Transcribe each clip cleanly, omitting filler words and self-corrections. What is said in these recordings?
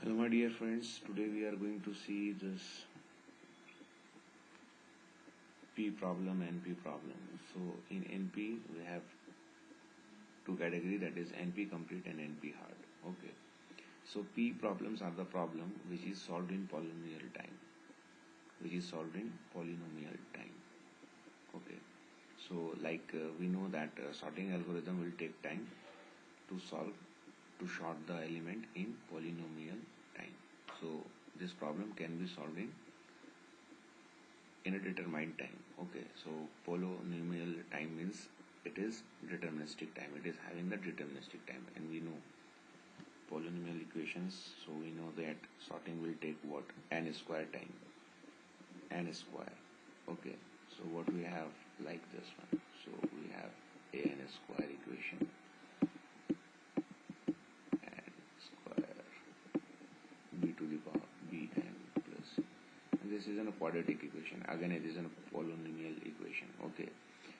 Hello my dear friends, today we are going to see this P problem, NP problem. So in NP we have two categories, that is NP complete and NP hard. Okay. So P problems are the problem which is solved in polynomial time. Okay. So we know that sorting algorithm will take time to solve, to sort the element in polynomial time. So this problem can be solved in a determined time. Okay, so polynomial time means it is deterministic time. It is having the deterministic time, and we know polynomial equations. So we know that sorting will take what, n square time, n square. Okay, so what we have like this one. So we have a n square equation, n square b to the power bn plus. This is a quadratic equation. Again, it is a polynomial equation. Okay,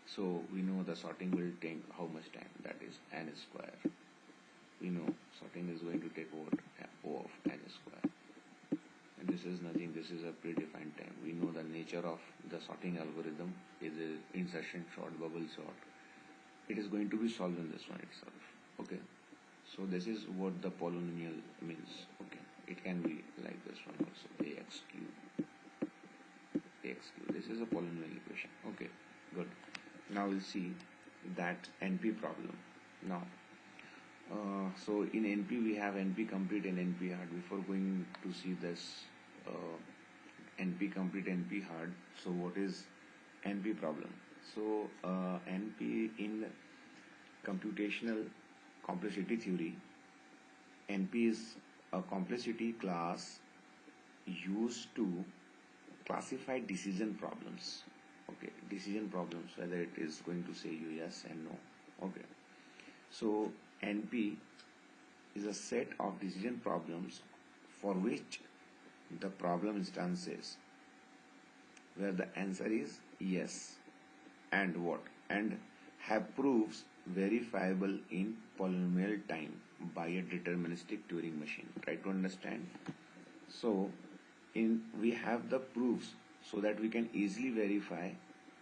so we know the sorting will take how much time? That is n square. We know sorting is going to take what? O of n square. And this is nothing. This is a predefined time. We know the nature of the sorting algorithm is a insertion sort, bubble sort. It is going to be solved in this one itself. Okay, so this is what the polynomial means. Okay, it can be like this one also, ax cube. This is a polynomial equation. Okay, good. Now we'll see that NP problem. Now, so in NP we have NP complete and NP hard. Before going to see this NP complete, NP hard, so what is NP problem? So NP in computational complexity theory, NP is a complexity class used to classify decision problems. Okay, decision problems, whether it is going to say you yes and no. Okay, so NP is a set of decision problems for which the problem instances where the answer is yes and what, and have proofs verifiable in polynomial time by a deterministic Turing machine. Try to understand. So we have the proofs so that we can easily verify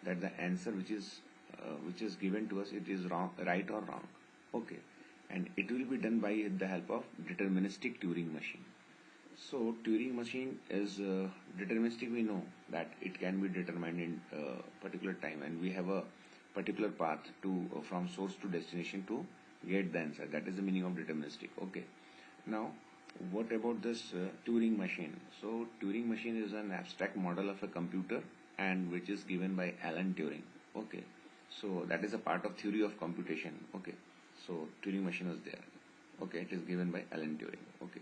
that the answer which is given to us, it is wrong, right or wrong. Okay, and it will be done by the help of deterministic Turing machine. So Turing machine is deterministic. We know that it can be determined in particular time, and we have a particular path to from source to destination to get the answer. That is the meaning of deterministic. Okay, now what about this Turing machine? So Turing machine is an abstract model of a computer, and which is given by Alan Turing. Okay, so that is a part of theory of computation. Okay, so Turing machine was there. Okay, it is given by Alan Turing. Okay,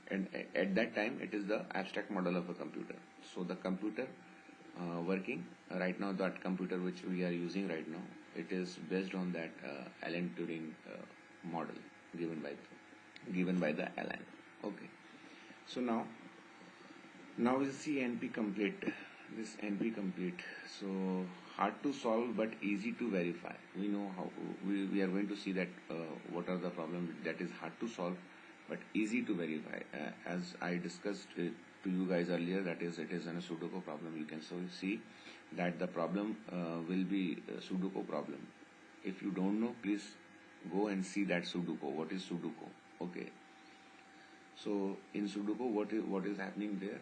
and at that time it is the abstract model of a computer. So the computer working right now, that computer which we are using right now, it is based on that Alan Turing model given by the Alan. Okay, so now we'll see NP complete. This NP complete, so hard to solve but easy to verify. We know how we are going to see that what are the problems that is hard to solve but easy to verify. As I discussed to you guys earlier, that is, it is a Sudoku problem. You can so see that the problem will be a Sudoku problem. If you don't know, please go and see that Sudoku. What is Sudoku? Okay. So in Sudoku, what is happening there?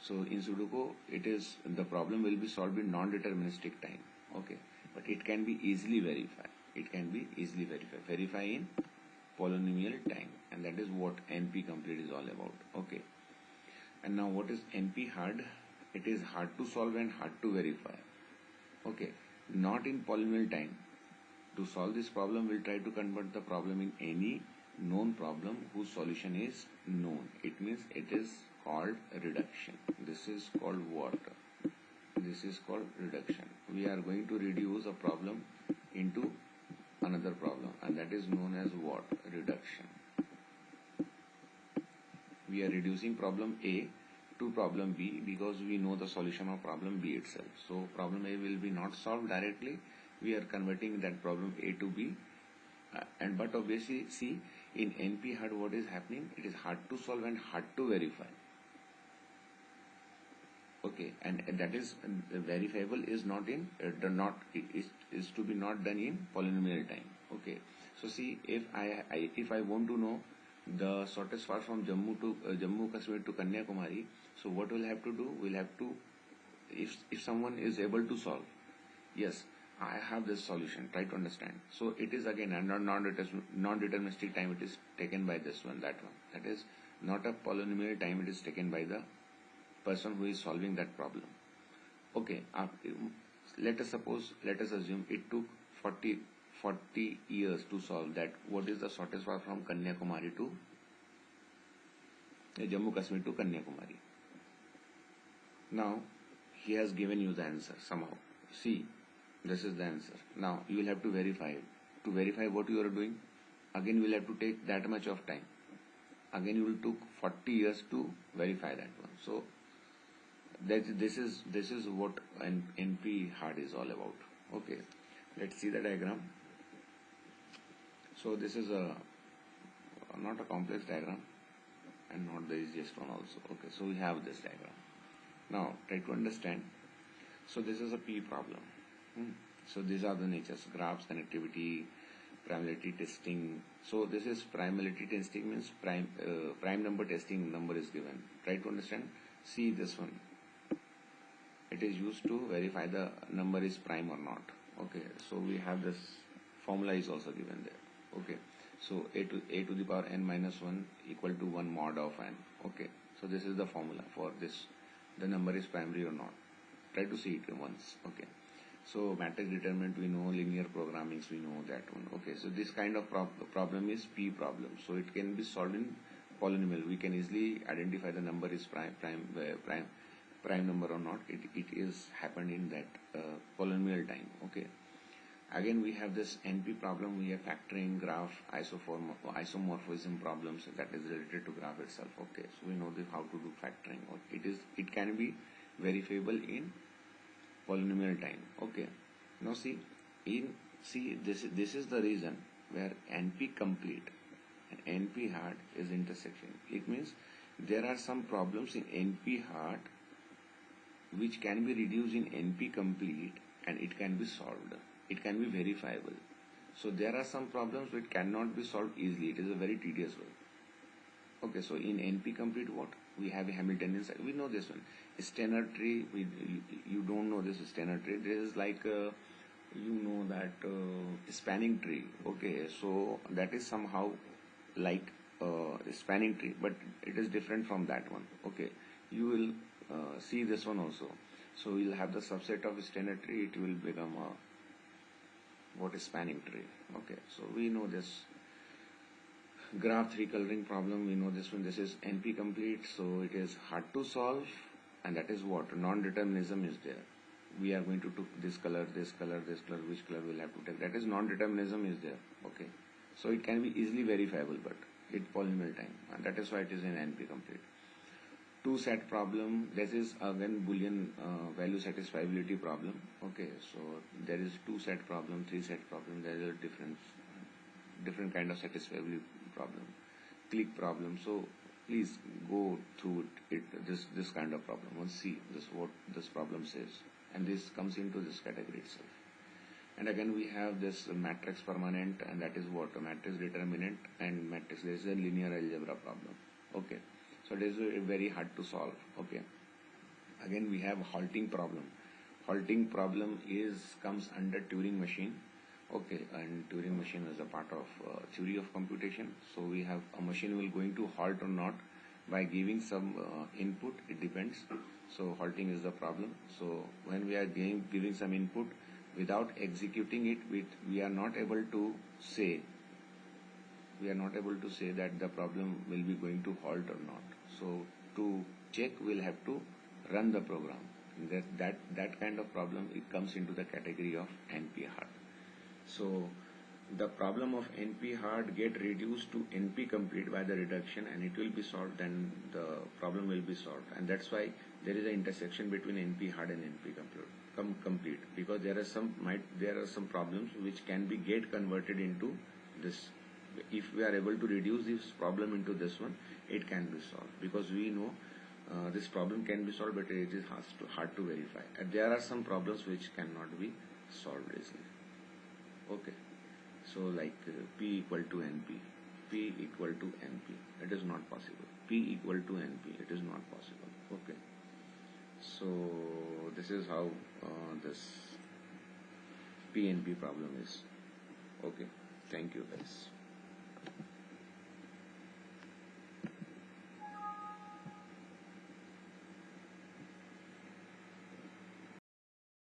So in Sudoku, it is the problem will be solved in non-deterministic time. Okay, but it can be easily verified. It can be easily verified. Verify in polynomial time, and that is what NP complete is all about. Okay, and now what is NP hard? It is hard to solve and hard to verify. Okay, not in polynomial time. To solve this problem, we'll try to convert the problem in any known problem whose solution is known. It means it is called reduction. This is called what? This is called reduction. We are going to reduce a problem into another problem, and that is known as what? Reduction. We are reducing problem A to problem B because we know the solution of problem B itself. So problem A will be not solved directly. We are converting that problem A to B And but obviously, see, in NP hard, what is happening? It is hard to solve and hard to verify. Okay, and that is verifiable is not in is to be not done in polynomial time. Okay, so see, if I want to know the shortest path from Jammu Kashmir to Kanyakumari, so what we'll have to do? We'll have to, if someone is able to solve, yes, I have this solution. Try to understand. So it is again a non-deterministic time. It is taken by this one, that one. That is not a polynomial time. It is taken by the person who is solving that problem. Okay, let us assume it took 40 years to solve that. What is the shortest path from Kanyakumari to Jammu Kashmir to Kanyakumari? Now he has given you the answer somehow. See, this is the answer. Now you will have to verify it. To verify what you are doing, again you will have to take that much of time. Again you will took 40 years to verify that one. So this is what an NP hard is all about. Okay, let's see the diagram. So this is not a complex diagram and not the easiest one also. Okay, so we have this diagram. Now try to understand. So this is a P problem. So these are the natures: graphs, connectivity, primality testing. So this is primality testing, means prime number testing number is given. Try to understand. See this one. It is used to verify the number is prime or not. Okay, so we have this formula is also given there. Okay, so a to the power n minus 1 equal to 1 mod of n. Okay, so this is the formula for this. The number is primary or not. Try to see it once. Okay, so matrix determinant we know, linear programmings we know that one. Okay, so this kind of problem is P problem. So it can be solved in polynomial. We can easily identify the number is prime number or not. It is happened in that polynomial time. Okay, again we have this NP problem. We have factoring, graph, isomorphism problems that is related to graph itself. Okay, so we know how to do factoring. It can be verifiable in polynomial time. Okay, now see this is the reason where NP complete and NP hard is intersection. It means there are some problems in NP hard which can be reduced in NP complete and it can be solved. It can be verifiable. So there are some problems which cannot be solved easily. It is a very tedious work. Okay, so in NP complete, what we have a Hamiltonian side. We know this one. Steiner tree. You don't know this Steiner tree. This is like you know that spanning tree. Okay, so that is somehow like spanning tree, but it is different from that one. Okay, you will see this one also. So we'll have the subset of Steiner tree. It will become what is spanning tree. Okay, so we know this. Graph 3 coloring problem, we know this one. This is NP complete, so it is hard to solve, and that is what non-determinism is there. We are going to take this color, this color, this color, which color we'll have to take. That is non-determinism is there. Okay, so it can be easily verifiable, but it polynomial time, and that is why it is in NP complete. Two set problem. This is again Boolean value satisfiability problem. Okay, so there is two set problem, three set problem. There is a different kind of satisfiability problem, click problem. So please go through this kind of problem. Let's see what this problem says, and this comes into this category itself. And again we have this matrix permanent, and that is what a matrix determinant and matrix. There is a linear algebra problem. Okay, so it is very hard to solve. Okay, again we have halting problem. Halting problem comes under Turing machine. Okay, and Turing machine is a part of theory of computation. So we have a machine will going to halt or not by giving some input. It depends. So halting is the problem. So when we are giving some input without executing it, we are not able to say that the problem will be going to halt or not. So to check, we'll have to run the program. That kind of problem, it comes into the category of NP hard. So the problem of NP hard get reduced to NP complete by the reduction, and it will be solved, and the problem will be solved. And that's why there is an intersection between NP hard and NP complete, because there are some problems which can be get converted into this, if we are able to reduce this problem into this one, it can be solved, because we know this problem can be solved, but it is hard to verify. And there are some problems which cannot be solved easily. Okay, so like P equal to NP, P equal to NP, it is not possible. P equal to NP, it is not possible. Okay, so this is how this PNP problem is. Okay, thank you guys.